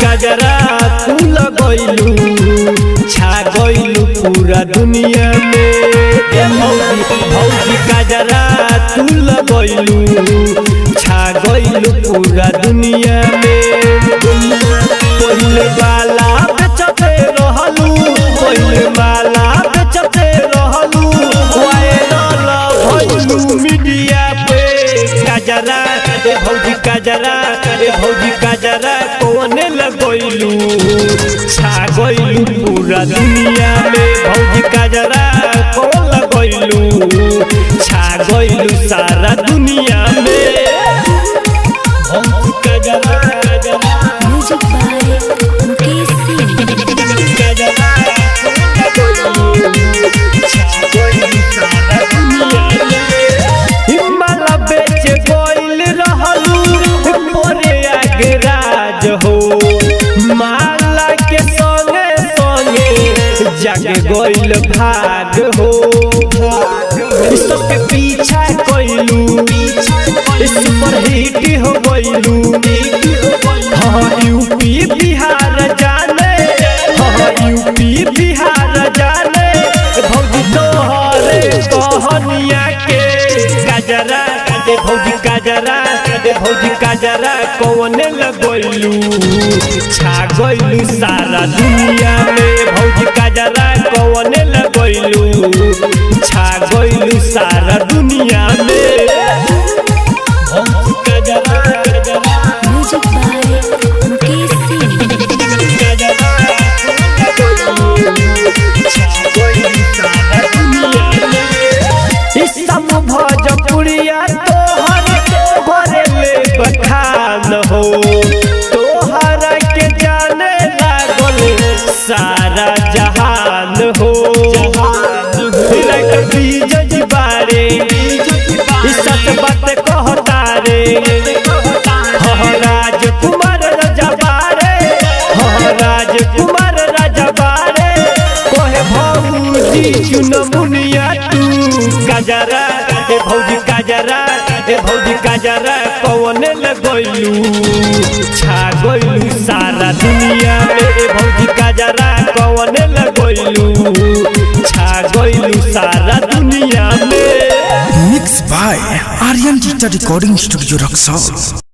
गजरा तू लगैलू छा गइलू पूरा दुनिया में। भौजी गजरा तू लगैलू छा गइलू पूरा दुनिया में। पहिले वाला बेचते रहलू, पहिले वाला बेचते रहलू, वायरल भइलू मीडिया पे। गजरा ए भौजी गजरा, ए भौजी गजरा कौने लगैलू छा गइलू पूरा दुनिया में। भौजी गजरा कौन लगैलू छा गइलू सारा दुनिया में। भौजी गजरा म्यूजिक बाय मुकेश सिंह। गजरा छा गइलू सारा दुनिया में। हिमालय बेच गइल रहलू मोरे आगराज हो, माला के संगे संगे जग गइल भाग हो। सबके पीछा कइलू सुपर हिट हो गइलू। हाँ यूपी बिहार जाने, हाँ यूपी बिहार जाने। भौजी तोहरे कहनिया के गजरा ए भौजी गजरा, ए भौजी गजरा कौने लगैलू छा गइलू सारा दुनिया में। भौजी गजरा कौने लगैलू छा गइलू सारा दुनिया में। भौजी गजरा म्यूजिक बाय मुकेश सिंह। गजरा छा गइलू सारा दुनिया में। इस सम भोजपुरिया बखान हो, तोहरा के जाने लागल सारा जहान हो। विजय बारे सच बात कहता रे, राजकुमार राजा बारे, राजकुमार राजा बारे। कोहे भौजी चुनमुनिया तू गजरा ए भौजी गजरा, ए भौजी गजरा कौने लगैलू छा गइलू सारा दुनिया में। ए भौजी गजरा कौने लगैलू छा गइलू सारा दुनिया में। Mix by Aryan digital recording studio Raxaul.